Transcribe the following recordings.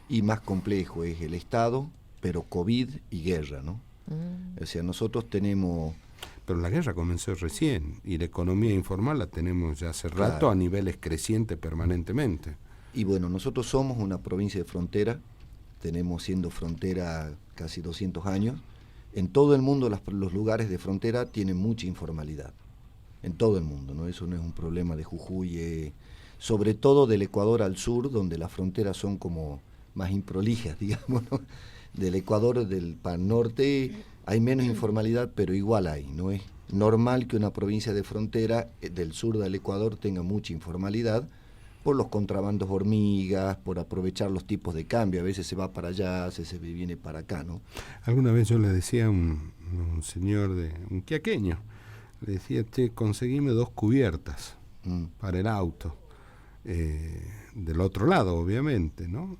y más complejo es el Estado, pero COVID y guerra, ¿no? O sea, nosotros tenemos... Pero la guerra comenzó recién y la economía informal la tenemos ya hace rato, Claro. a niveles crecientes permanentemente. Y bueno, nosotros somos una provincia de frontera, tenemos siendo frontera casi 200 años. En todo el mundo los lugares de frontera tienen mucha informalidad, en todo el mundo, ¿no? Eso no es un problema de Jujuy, sobre todo del Ecuador al sur, donde las fronteras son como más improlijas, digamos, ¿no? Del Ecuador para el norte hay menos informalidad, pero igual hay. No es normal que una provincia de frontera del sur del Ecuador tenga mucha informalidad por los contrabandos hormigas, por aprovechar los tipos de cambio. A veces se va para allá, a veces se viene para acá, ¿no? Alguna vez yo le decía a un señor, un quiaqueño, le decía, conseguime 2 cubiertas para el auto, del otro lado, obviamente, ¿no?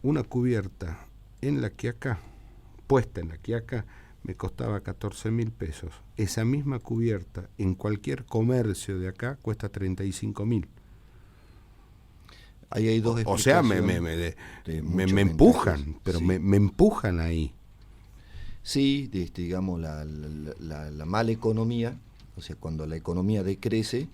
Una cubierta en la Quiaca, puesta en la Quiaca, me costaba 14.000 pesos. Esa misma cubierta en cualquier comercio de acá cuesta 35.000. Ahí hay dos o sea, me empujan, ventajas. pero Sí. me empujan ahí. Sí, digamos, la mala economía, o sea, cuando la economía decrece,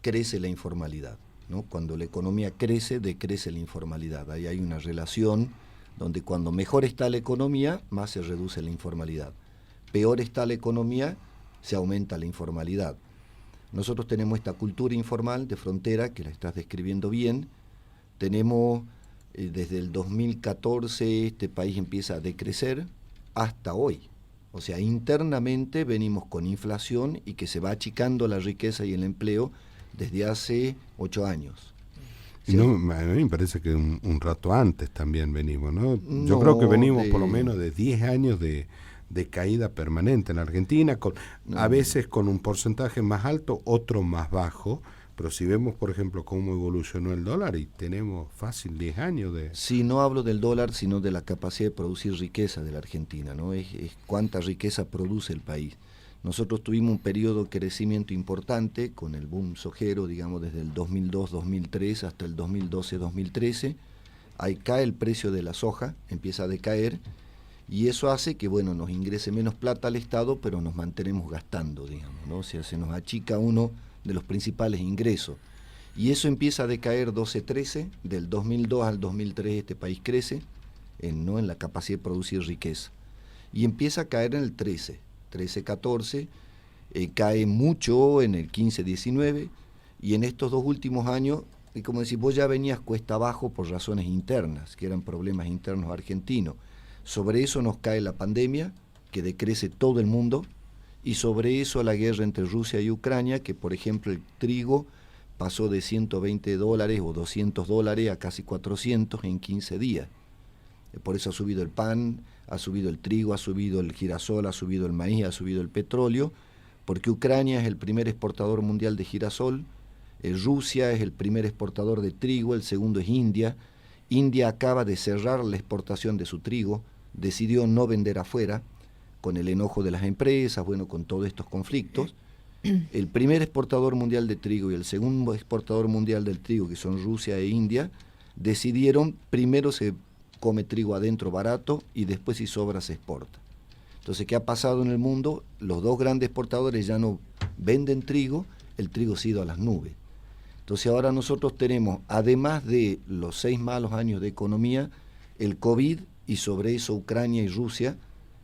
crece la informalidad, ¿no? Cuando la economía crece, decrece la informalidad. Ahí hay una relación donde cuando mejor está la economía, más se reduce la informalidad. Peor está la economía, se aumenta la informalidad. Nosotros tenemos esta cultura informal de frontera, que la estás describiendo bien. Tenemos, desde el 2014, este país empieza a decrecer hasta hoy. O sea, internamente venimos con inflación y que se va achicando la riqueza y el empleo desde hace 8 años. Y no, a mí me parece que un rato antes también venimos, ¿no? Yo No, creo que venimos por lo menos de 10 años de caída permanente en la Argentina, a veces con un porcentaje más alto, otro más bajo, pero si vemos, por ejemplo, cómo evolucionó el dólar, y tenemos fácil 10 años de... Sí, no hablo del dólar, sino de la capacidad de producir riqueza de la Argentina, ¿no? Es cuánta riqueza produce el país. Nosotros tuvimos un periodo de crecimiento importante con el boom sojero, digamos, desde el 2002-2003 hasta el 2012-2013. Ahí cae el precio de la soja, empieza a decaer, y eso hace que, bueno, nos ingrese menos plata al Estado, pero nos mantenemos gastando, digamos, ¿no? O sea, se nos achica uno de los principales ingresos. Y eso empieza a decaer 12-13, del 2002 al 2003 este país crece, ¿no? En la capacidad de producir riqueza. Y empieza a caer en el 13-14, cae mucho en el 15-19, y en estos 2 últimos años, y como decís, vos ya venías cuesta abajo por razones internas, que eran problemas internos argentinos. Sobre eso nos cae la pandemia, que decrece todo el mundo, y sobre eso la guerra entre Rusia y Ucrania, que por ejemplo el trigo pasó de $120 o $200 a casi 400 en 15 días. Por eso ha subido el pan, ha subido el trigo, ha subido el girasol, ha subido el maíz, ha subido el petróleo, porque Ucrania es el primer exportador mundial de girasol, Rusia es el primer exportador de trigo, el segundo es India. India acaba de cerrar la exportación de su trigo, decidió no vender afuera, con el enojo de las empresas, bueno, con todos estos conflictos. El primer exportador mundial de trigo y el segundo exportador mundial del trigo, que son Rusia e India, decidieron, primero se come trigo adentro barato y después si sobra se exporta. Entonces, ¿qué ha pasado en el mundo? Los 2 grandes exportadores ya no venden trigo, el trigo se ha ido a las nubes. Entonces ahora nosotros tenemos, además de los 6 malos años de economía, el COVID y sobre eso Ucrania y Rusia,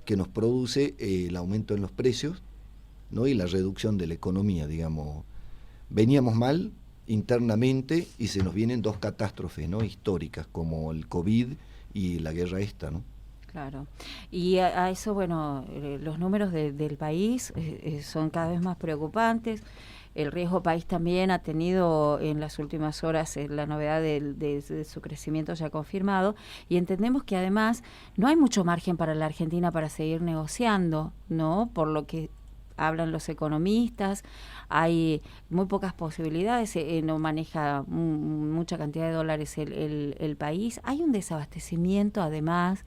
que nos produce el aumento en los precios, ¿no? Y la reducción de la economía, digamos. Veníamos mal internamente y se nos vienen 2 catástrofes, ¿no? Históricas, como el COVID y la guerra esta, ¿no? Claro. Y a eso, bueno, los números del país son cada vez más preocupantes. El riesgo país también ha tenido en las últimas horas la novedad de su crecimiento ya confirmado, y entendemos que además no hay mucho margen para la Argentina para seguir negociando, ¿no? Por lo que hablan los economistas, hay muy pocas posibilidades, no maneja mucha cantidad de dólares el país, hay un desabastecimiento además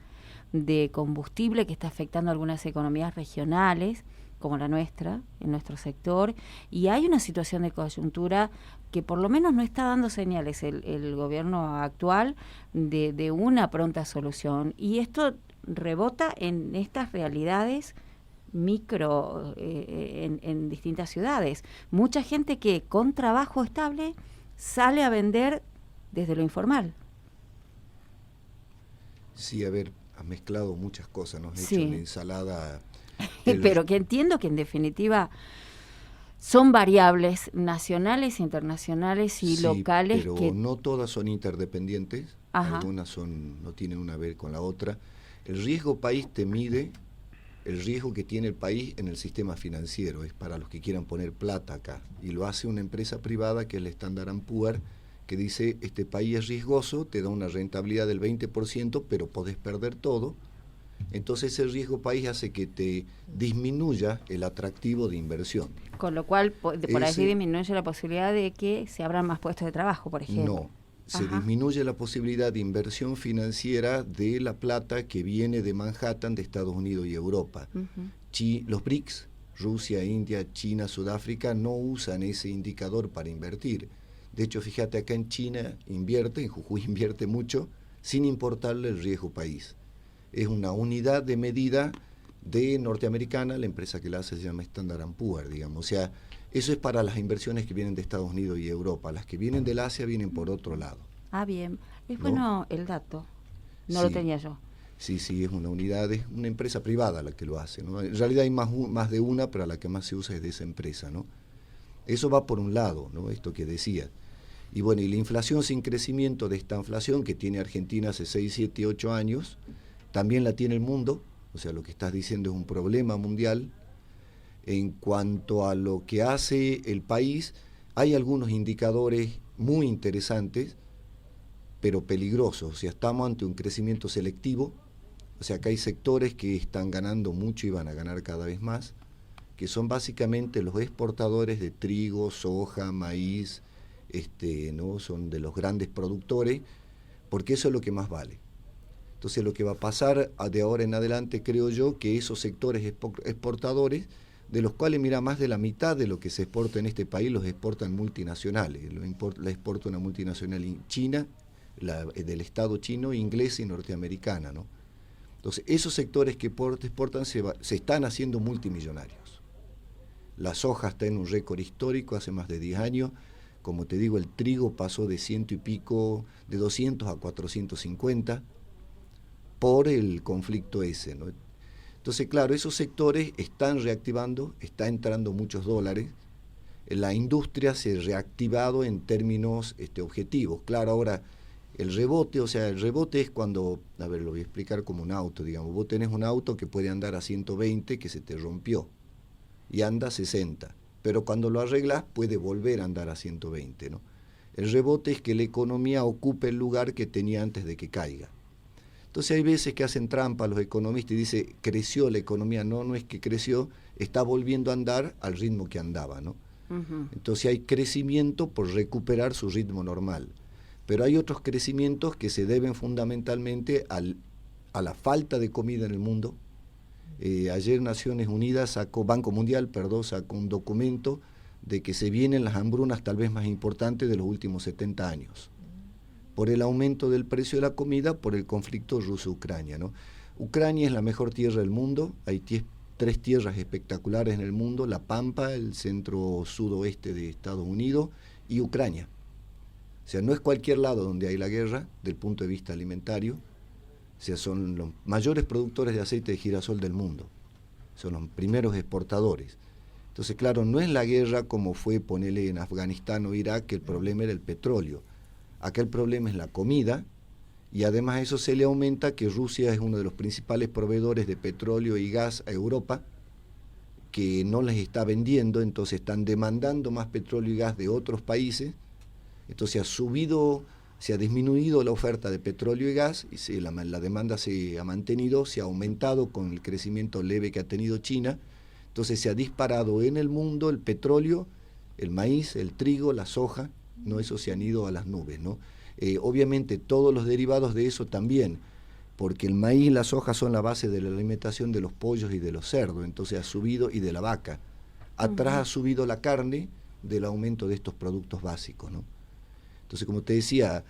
de combustible que está afectando a algunas economías regionales, como la nuestra, en nuestro sector, y hay una situación de coyuntura que por lo menos no está dando señales el gobierno actual de una pronta solución. Y esto rebota en estas realidades micro en distintas ciudades. Mucha gente que con trabajo estable sale a vender desde lo informal. Sí, a ver, has mezclado muchas cosas, nos has Sí. hecho una ensalada. Pero que entiendo que en definitiva son variables nacionales, internacionales y Sí, locales pero que... no todas son interdependientes, Ajá. algunas no tienen una que ver con la otra. El riesgo país te mide el riesgo que tiene el país en el sistema financiero, es para los que quieran poner plata acá, y lo hace una empresa privada que es la Standard & Poor's, que dice, este país es riesgoso, te da una rentabilidad del 20%, pero podés perder todo. Entonces ese riesgo país hace que te disminuya el atractivo de inversión. Con lo cual, por allí disminuye la posibilidad de que se abran más puestos de trabajo, por ejemplo. No, se Ajá. disminuye la posibilidad de inversión financiera de la plata que viene de Manhattan, de Estados Unidos y Europa. Uh-huh. Los BRICS, Rusia, India, China, Sudáfrica, no usan ese indicador para invertir. De hecho, fíjate, acá en China en Jujuy invierte mucho, sin importarle el riesgo país. Es una unidad de medida de norteamericana, la empresa que la hace se llama Standard & Poor's, digamos. O sea, eso es para las inversiones que vienen de Estados Unidos y Europa. Las que vienen del Asia vienen por otro lado. Ah, bien. Es ¿No? bueno el dato. No Sí. lo tenía yo. Sí, es una unidad, es una empresa privada la que lo hace, ¿no? En realidad hay más de una, pero la que más se usa es de esa empresa, ¿no? Eso va por un lado, ¿no? Esto que decía. Y bueno, y la inflación sin crecimiento de esta inflación que tiene Argentina hace 6, 7, 8 años, también la tiene el mundo. O sea, lo que estás diciendo es un problema mundial. En cuanto a lo que hace el país, hay algunos indicadores muy interesantes, pero peligrosos. O sea, estamos ante un crecimiento selectivo. O sea, acá hay sectores que están ganando mucho y van a ganar cada vez más, que son básicamente los exportadores de trigo, soja, maíz, ¿no? Son de los grandes productores, porque eso es lo que más vale. Entonces lo que va a pasar de ahora en adelante, creo yo, que esos sectores exportadores, de los cuales, mira, más de la mitad de lo que se exporta en este país los exportan multinacionales. La exporta una multinacional china, del Estado chino, inglesa y norteamericana, ¿no? Entonces esos sectores que exportan se están haciendo multimillonarios. La soja está en un récord histórico hace más de 10 años. Como te digo, el trigo pasó de 100 y pico, de 200 a 450, por el conflicto ese, ¿no? Entonces, claro, esos sectores están reactivando, está entrando muchos dólares, la industria se ha reactivado en términos objetivos. Claro, ahora, el rebote es cuando, a ver, lo voy a explicar como un auto, digamos, vos tenés un auto que puede andar a 120 que se te rompió, y anda a 60, pero cuando lo arreglas puede volver a andar a 120, ¿no? El rebote es que la economía ocupe el lugar que tenía antes de que caiga. Entonces hay veces que hacen trampa los economistas y dicen, creció la economía. No es que creció, está volviendo a andar al ritmo que andaba, ¿no? Uh-huh. Entonces hay crecimiento por recuperar su ritmo normal. Pero hay otros crecimientos que se deben fundamentalmente a la falta de comida en el mundo. Ayer Naciones Unidas Banco Mundial sacó un documento de que se vienen las hambrunas tal vez más importantes de los últimos 70 años. Por el aumento del precio de la comida, por el conflicto ruso-Ucrania, ¿no? Ucrania es la mejor tierra del mundo, hay 3 tierras espectaculares en el mundo, la Pampa, el centro-sudoeste de Estados Unidos y Ucrania. O sea, no es cualquier lado donde hay la guerra, del punto de vista alimentario. O sea, son los mayores productores de aceite de girasol del mundo, son los primeros exportadores. Entonces, claro, no es la guerra como fue, ponele, en Afganistán o Irak, que el problema era el petróleo. Acá el problema es la comida, y además a eso se le aumenta que Rusia es uno de los principales proveedores de petróleo y gas a Europa, que no les está vendiendo, entonces están demandando más petróleo y gas de otros países. Entonces se ha disminuido la oferta de petróleo y gas, y la demanda se ha mantenido, se ha aumentado con el crecimiento leve que ha tenido China. Entonces se ha disparado en el mundo el petróleo, el maíz, el trigo, la soja, ¿no? Eso se han ido a las nubes, ¿no? Obviamente todos los derivados de eso también, porque el maíz y la soja son la base de la alimentación de los pollos y de los cerdos, entonces ha subido, y de la vaca. Atrás ha subido la carne del aumento de estos productos básicos, ¿no? Entonces, como te decía,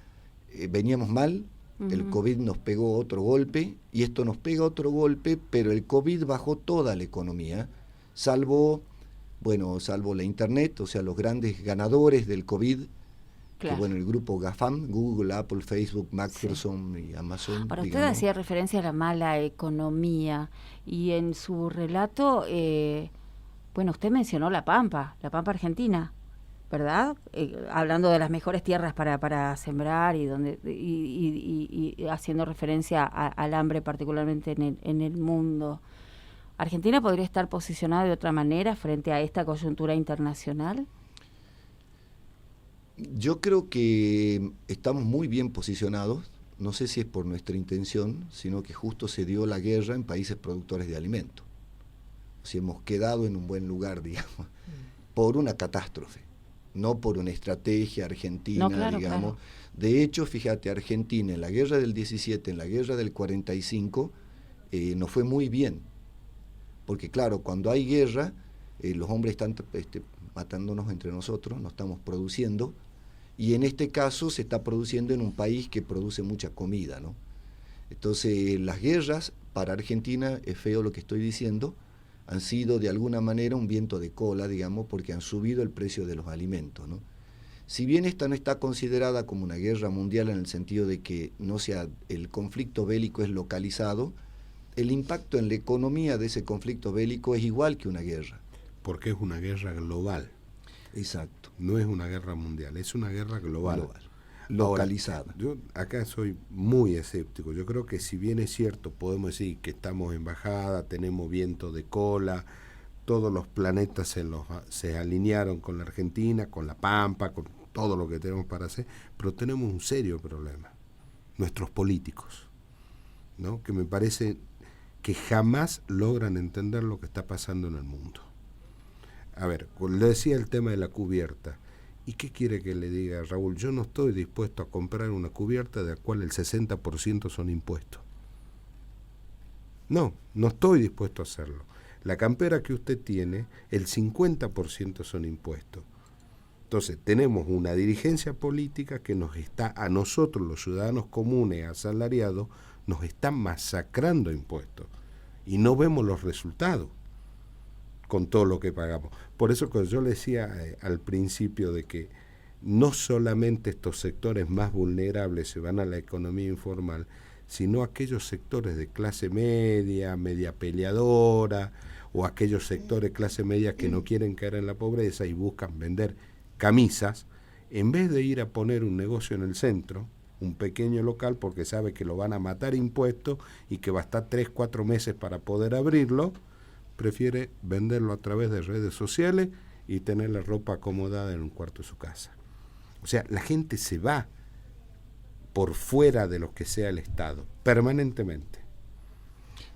veníamos mal, el COVID nos pegó otro golpe, y esto nos pega otro golpe, pero el COVID bajó toda la economía, salvo la Internet, o sea, los grandes ganadores del COVID, claro. Que, bueno, el grupo GAFAM, Google, Apple, Facebook, Microsoft y Amazon. Ahora, usted digamos. hacía referencia a la mala economía, y en su relato, usted mencionó la Pampa Argentina, ¿verdad? Hablando de las mejores tierras para sembrar y haciendo referencia al hambre particularmente en el mundo. ¿Argentina podría estar posicionada de otra manera frente a esta coyuntura internacional? Yo creo que estamos muy bien posicionados, no sé si es por nuestra intención, sino que justo se dio la guerra en países productores de alimentos. O sea, hemos quedado en un buen lugar, digamos, por una catástrofe, no por una estrategia argentina, digamos. Claro. De hecho, fíjate, Argentina en la guerra del 17, en la guerra del 45, nos fue muy bien. Porque claro, cuando hay guerra, los hombres están matándonos entre nosotros, no estamos produciendo, y en este caso se está produciendo en un país que produce mucha comida, ¿no? Entonces, las guerras para Argentina, es feo lo que estoy diciendo, han sido de alguna manera un viento de cola, digamos, porque han subido el precio de los alimentos, ¿no? Si bien esta no está considerada como una guerra mundial en el sentido de que no sea el conflicto bélico es localizado, el impacto en la economía de ese conflicto bélico es igual que una guerra. Porque es una guerra global. Exacto. No es una guerra mundial, es una guerra global. Localizada. Ahora, yo acá soy muy escéptico. Yo creo que si bien es cierto, podemos decir que estamos en bajada, tenemos viento de cola, todos los planetas se alinearon con la Argentina, con la Pampa, con todo lo que tenemos para hacer, pero tenemos un serio problema. Nuestros políticos, ¿no? Que me parece que jamás logran entender lo que está pasando en el mundo. A ver, le decía el tema de la cubierta. ¿Y qué quiere que le diga, Raúl? Yo no estoy dispuesto a comprar una cubierta de la cual el 60% son impuestos. No estoy dispuesto a hacerlo. La campera que usted tiene, el 50% son impuestos. Entonces, tenemos una dirigencia política que nos está, a nosotros, los ciudadanos comunes, asalariados, nos están masacrando impuestos. Y no vemos los resultados con todo lo que pagamos. Por eso que yo le decía al principio de que no solamente estos sectores más vulnerables se van a la economía informal, sino aquellos sectores de clase media, media peleadora, o aquellos sectores de clase media que no quieren caer en la pobreza y buscan vender camisas, en vez de ir a poner un negocio en el centro, un pequeño local, porque sabe que lo van a matar impuestos y que va a estar 3-4 meses para poder abrirlo, prefiere venderlo a través de redes sociales y tener la ropa acomodada en un cuarto de su casa. O sea, la gente se va por fuera de lo que sea el Estado, permanentemente.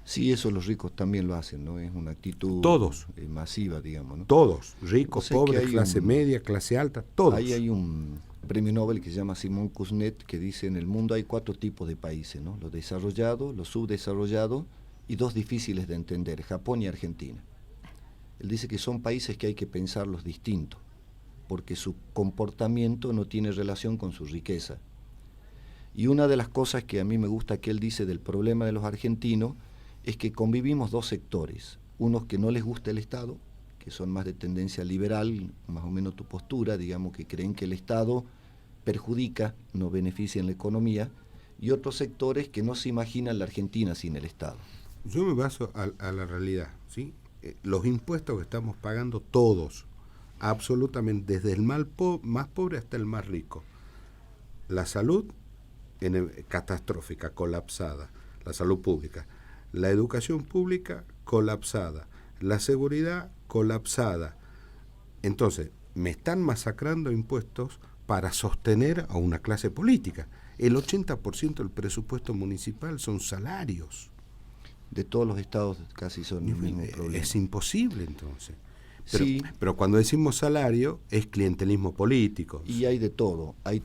Sí, eso los ricos también lo hacen, ¿no? Es una actitud todos masiva, digamos, ¿no? Todos, ricos, pobres, clase media, clase alta, todos. Ahí hay un premio Nobel que se llama Simon Kuznets que dice: en el mundo hay 4 tipos de países, ¿no? Los desarrollados, los subdesarrollados y 2 difíciles de entender, Japón y Argentina. Él dice que son países que hay que pensarlos distintos, porque su comportamiento no tiene relación con su riqueza. Y una de las cosas que a mí me gusta que él dice del problema de los argentinos es que convivimos 2 sectores, unos que no les gusta el Estado, que son más de tendencia liberal, más o menos tu postura, digamos que creen que el Estado perjudica, no beneficia en la economía, y otros sectores que no se imaginan la Argentina sin el Estado. Yo me baso a la realidad, ¿sí? Los impuestos que estamos pagando todos, absolutamente, desde el más pobre hasta el más rico. La salud catastrófica, colapsada, la salud pública. La educación pública, colapsada. La seguridad, colapsada. Entonces, me están masacrando impuestos para sostener a una clase política. El 80% del presupuesto municipal son salarios. De todos los estados casi son el mismo problema. Es imposible, entonces. Pero cuando decimos salario, es clientelismo político. Y hay de todo. Hay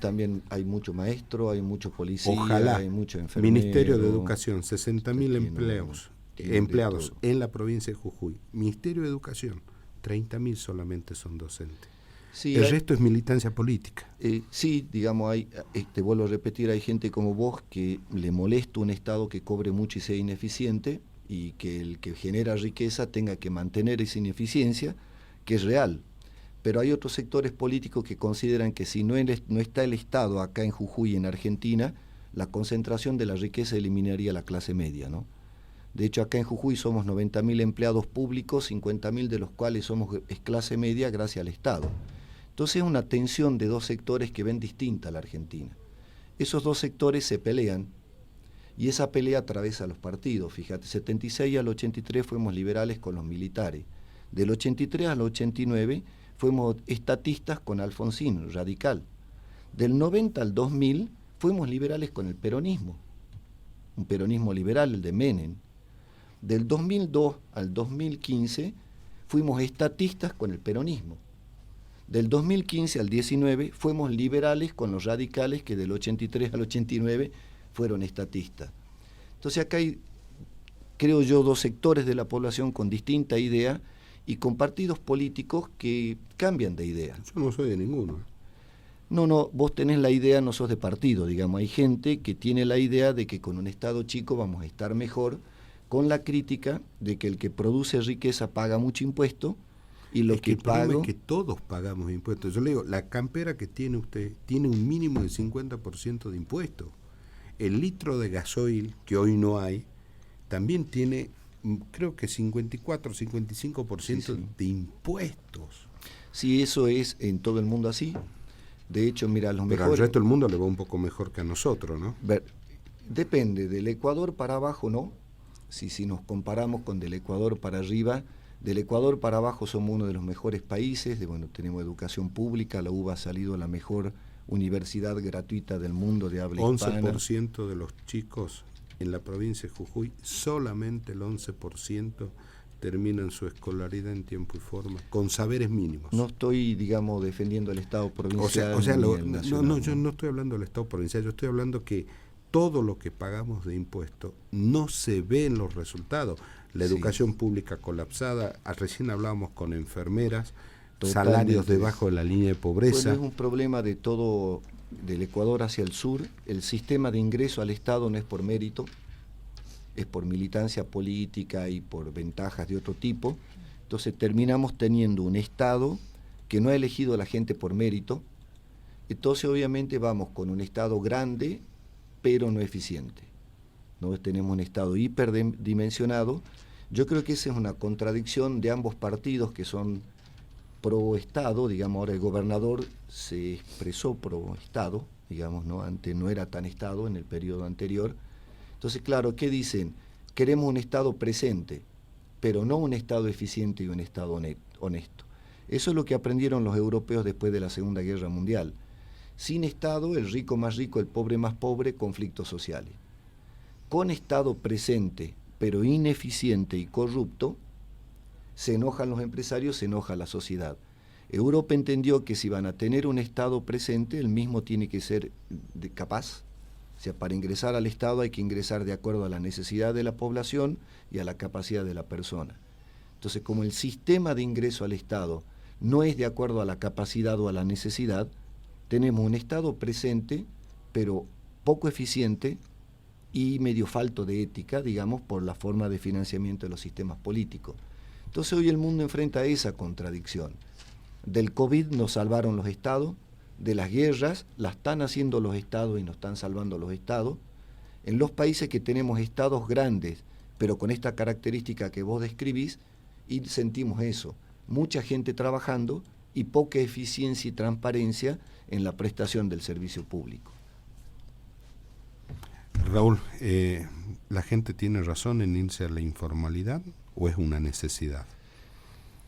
mucho maestro, hay mucho policía, hay mucho enfermero. Ministerio de Educación, 60.000 empleados en la provincia de Jujuy. Ministerio de Educación, 30.000 solamente son docentes. Sí, el resto es militancia política. Sí, digamos, te vuelvo a repetir, hay gente como vos que le molesta un Estado que cobre mucho y sea ineficiente, y que el que genera riqueza tenga que mantener esa ineficiencia, que es real. Pero hay otros sectores políticos que consideran que si no está el Estado acá en Jujuy, en Argentina, la concentración de la riqueza eliminaría la clase media, ¿no? De hecho, acá en Jujuy somos 90.000 empleados públicos, 50.000 de los cuales es clase media gracias al Estado. Entonces es una tensión de dos sectores que ven distinta a la Argentina. Esos dos sectores se pelean, y esa pelea atraviesa los partidos. Fíjate, 76 al 83 fuimos liberales con los militares. Del 83 al 89 fuimos estatistas con Alfonsín, radical. Del 90 al 2000 fuimos liberales con el peronismo, un peronismo liberal, el de Menem. Del 2002 al 2015 fuimos estatistas con el peronismo. Del 2015 al 19 fuimos liberales con los radicales, que del 83 al 89 fueron estatistas. Entonces acá hay, creo yo, dos sectores de la población con distinta idea y con partidos políticos que cambian de idea. Yo no soy de ninguno. No, vos tenés la idea, no sos de partido, digamos. Hay gente que tiene la idea de que con un Estado chico vamos a estar mejor, con la crítica de que el que produce riqueza paga mucho impuesto, y lo que el problema pago... es que todos pagamos impuestos. Yo le digo, la campera que tiene usted tiene un mínimo de 50% de impuestos. El litro de gasoil, que hoy no hay, también tiene, creo que 54, 55% de impuestos. Sí, eso es en todo el mundo así. De hecho, mira, los mejores... Pero al resto del mundo le va un poco mejor que a nosotros, ¿no? Depende, del Ecuador para abajo no. Si nos comparamos con del Ecuador para arriba, del Ecuador para abajo somos uno de los mejores países. Tenemos educación pública, la UBA ha salido la mejor universidad gratuita del mundo de habla hispana. 11% de los chicos en la provincia de Jujuy, solamente el 11% terminan su escolaridad en tiempo y forma, con saberes mínimos. No estoy, digamos, defendiendo el Estado provincial. Yo no estoy hablando del Estado provincial, yo estoy hablando que todo lo que pagamos de impuestos no se ve en los resultados. La educación pública colapsada, recién hablábamos con enfermeras, totalmente. Salarios debajo de la línea de pobreza. Bueno, es un problema de todo, del Ecuador hacia el sur. El sistema de ingreso al Estado no es por mérito, es por militancia política y por ventajas de otro tipo. Entonces terminamos teniendo un Estado que no ha elegido a la gente por mérito. Entonces obviamente vamos con un Estado grande, pero no eficiente. ¿No? Tenemos un Estado hiperdimensionado. Yo creo que esa es una contradicción de ambos partidos que son pro Estado, digamos. Ahora el gobernador se expresó pro Estado, digamos, ¿no? Antes no era tan Estado en el periodo anterior. Entonces, claro, ¿qué dicen? Queremos un Estado presente, pero no un Estado eficiente y un Estado honesto. Eso es lo que aprendieron los europeos después de la Segunda Guerra Mundial. Sin Estado, el rico más rico, el pobre más pobre, conflictos sociales. Con Estado presente, pero ineficiente y corrupto, se enojan los empresarios, se enoja la sociedad. Europa entendió que si van a tener un Estado presente, el mismo tiene que ser capaz. O sea, para ingresar al Estado hay que ingresar de acuerdo a la necesidad de la población y a la capacidad de la persona. Entonces, como el sistema de ingreso al Estado no es de acuerdo a la capacidad o a la necesidad, tenemos un Estado presente, pero poco eficiente y medio falto de ética, digamos, por la forma de financiamiento de los sistemas políticos. Entonces hoy el mundo enfrenta esa contradicción. Del COVID nos salvaron los Estados, de las guerras las están haciendo los Estados y nos están salvando los Estados. En los países que tenemos Estados grandes, pero con esta característica que vos describís, y sentimos eso, mucha gente trabajando y poca eficiencia y transparencia en la prestación del servicio público. Raúl, ¿la gente tiene razón en irse a la informalidad o es una necesidad?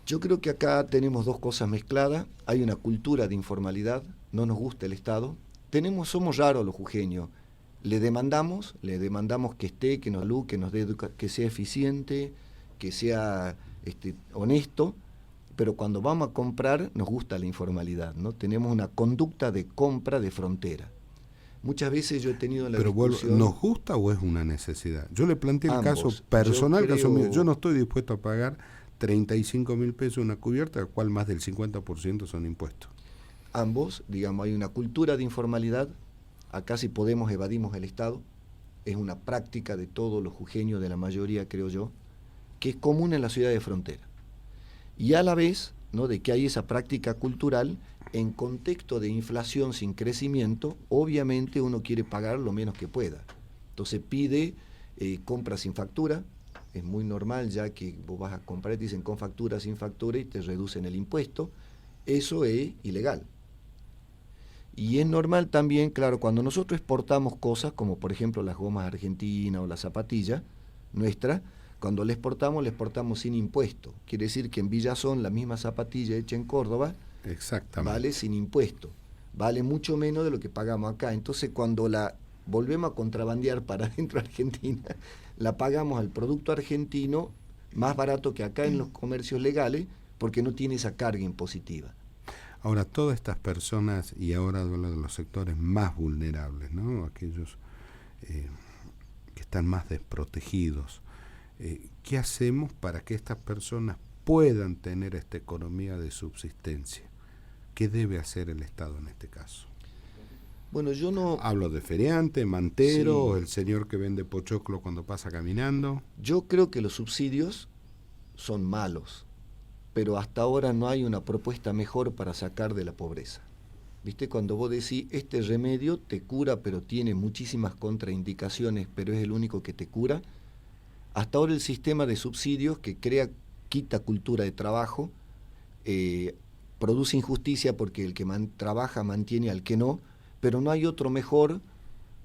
Yo creo que acá tenemos dos cosas mezcladas. Hay una cultura de informalidad, no nos gusta el Estado. Somos raros los jujeños. Le demandamos que esté, que nos dé, que sea eficiente, que sea honesto. pero cuando vamos a comprar nos gusta la informalidad, ¿no? Tenemos una conducta de compra de frontera. Muchas veces yo he tenido la discusión... ¿Nos gusta o es una necesidad? Yo le planteé el Ambos. caso personal, caso mío. Yo no estoy dispuesto a pagar 35.000 pesos una cubierta, al cual más del 50% son impuestos. Ambos, digamos, hay una cultura de informalidad. Acá si podemos evadimos el Estado. Es una práctica de todos los jujeños, de la mayoría creo yo, que es común en la ciudad de frontera. Y a la vez, ¿no?, de que hay esa práctica cultural, en contexto de inflación sin crecimiento, obviamente uno quiere pagar lo menos que pueda. Entonces pide compra sin factura. Es muy normal ya que vos vas a comprar y te dicen con factura, sin factura y te reducen el impuesto. Eso es ilegal. Y es normal también, claro, cuando nosotros exportamos cosas, como por ejemplo las gomas argentinas o la zapatilla nuestra, cuando le exportamos sin impuesto. Quiere decir que en Villazón la misma zapatilla hecha en Córdoba vale sin impuesto. Vale mucho menos de lo que pagamos acá. Entonces cuando la volvemos a contrabandear para dentro de Argentina, la pagamos al producto argentino más barato que acá en los comercios legales, porque no tiene esa carga impositiva. Ahora, todas estas personas, y ahora hablo de los sectores más vulnerables, ¿no?, aquellos que están más desprotegidos, ¿qué hacemos para que estas personas puedan tener esta economía de subsistencia? ¿Qué debe hacer el Estado en este caso? Bueno, yo no... Hablo de feriante, mantero, Sí. el señor que vende pochoclo cuando pasa caminando. Yo creo que los subsidios son malos, pero hasta ahora no hay una propuesta mejor para sacar de la pobreza. ¿Viste? Cuando vos decís, este remedio te cura, pero tiene muchísimas contraindicaciones, pero es el único que te cura. Hasta ahora el sistema de subsidios que quita cultura de trabajo, produce injusticia porque el que trabaja mantiene al que no, pero no hay otro mejor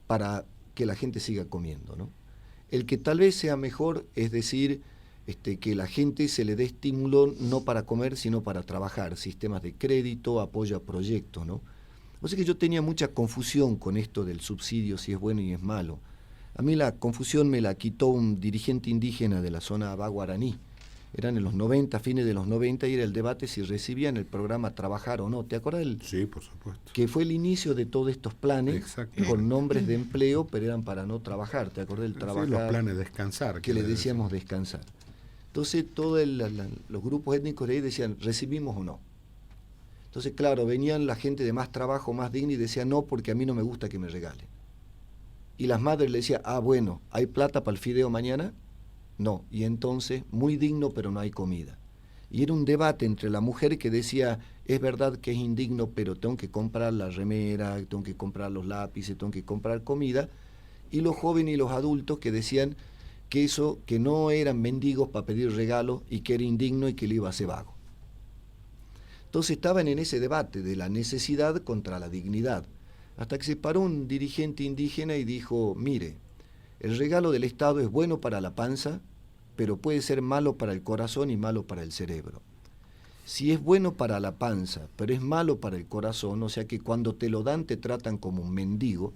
para que la gente siga comiendo, ¿no? El que tal vez sea mejor es decir, que la gente se le dé estímulo no para comer, sino para trabajar, sistemas de crédito, apoyo a proyectos, ¿no? O sea que yo tenía mucha confusión con esto del subsidio, si es bueno y es malo. A mí la confusión me la quitó un dirigente indígena de la zona Abá-Guaraní. Eran en los 90, fines de los 90, y era el debate si recibían el programa Trabajar o no. ¿Te acuerdas? Sí, por supuesto. Que fue el inicio de todos estos planes con nombres de empleo, pero eran para no trabajar. ¿Te acordás del trabajar? Sí, los planes de descansar. Que le decíamos descansar. Entonces todos los grupos étnicos de ahí decían, ¿recibimos o no? Entonces, claro, venían la gente de más trabajo, más digna, y decían, no, porque a mí no me gusta que me regalen. Y las madres le decían, bueno, ¿hay plata para el fideo mañana? No. Y entonces, muy digno, pero no hay comida. Y era un debate entre la mujer que decía, es verdad que es indigno, pero tengo que comprar la remera, tengo que comprar los lápices, tengo que comprar comida, y los jóvenes y los adultos que decían que eso, que no eran mendigos para pedir regalos y que era indigno y que le iba a hacer vago. Entonces estaban en ese debate de la necesidad contra la dignidad, hasta que se paró un dirigente indígena y dijo, mire, el regalo del Estado es bueno para la panza, pero puede ser malo para el corazón y malo para el cerebro. Si es bueno para la panza, pero es malo para el corazón, o sea que cuando te lo dan te tratan como un mendigo,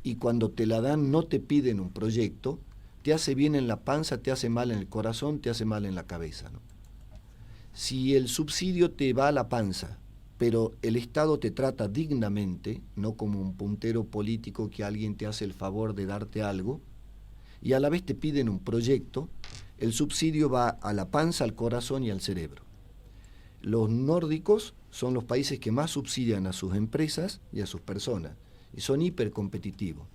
y cuando te la dan no te piden un proyecto, te hace bien en la panza, te hace mal en el corazón, te hace mal en la cabeza, ¿no? Si el subsidio te va a la panza, pero el Estado te trata dignamente, no como un puntero político que alguien te hace el favor de darte algo, y a la vez te piden un proyecto, el subsidio va a la panza, al corazón y al cerebro. Los nórdicos son los países que más subsidian a sus empresas y a sus personas, y son hipercompetitivos,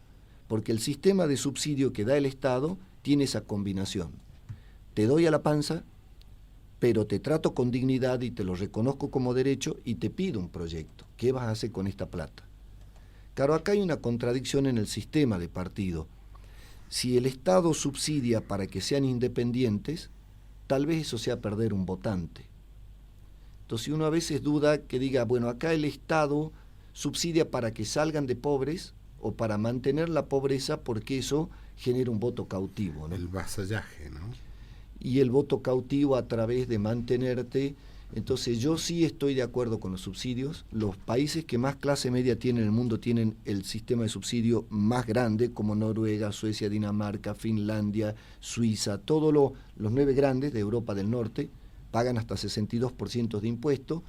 porque el sistema de subsidio que da el Estado tiene esa combinación. Te doy a la panza, pero te trato con dignidad y te lo reconozco como derecho y te pido un proyecto. ¿Qué vas a hacer con esta plata? Claro, acá hay una contradicción en el sistema de partido. Si el Estado subsidia para que sean independientes, tal vez eso sea perder un votante. Entonces uno a veces duda que diga, bueno, acá el Estado subsidia para que salgan de pobres o para mantener la pobreza porque eso genera un voto cautivo, ¿no? El vasallaje, ¿no? Y el voto cautivo a través de mantenerte. Entonces yo sí estoy de acuerdo con los subsidios. Los países que más clase media tienen en el mundo tienen el sistema de subsidio más grande, como Noruega, Suecia, Dinamarca, Finlandia, Suiza, todos los 9 grandes de Europa del Norte, pagan hasta 62% de impuestos,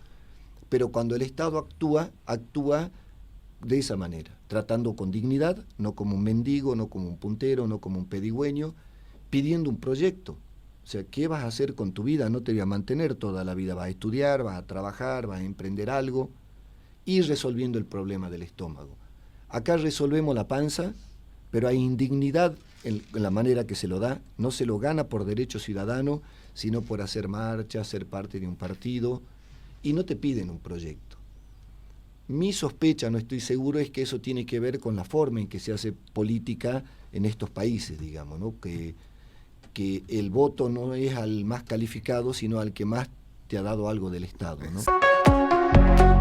pero cuando el Estado actúa de esa manera, tratando con dignidad, no como un mendigo, no como un puntero, no como un pedigüeño, pidiendo un proyecto. O sea, ¿qué vas a hacer con tu vida? No te voy a mantener toda la vida, vas a estudiar, vas a trabajar, vas a emprender algo, y resolviendo el problema del estómago. Acá resolvemos la panza, pero hay indignidad en la manera que se lo da, no se lo gana por derecho ciudadano, sino por hacer marcha, ser parte de un partido, y no te piden un proyecto. Mi sospecha, no estoy seguro, es que eso tiene que ver con la forma en que se hace política en estos países, digamos, ¿no? Que el voto no es al más calificado, sino al que más te ha dado algo del Estado, ¿no?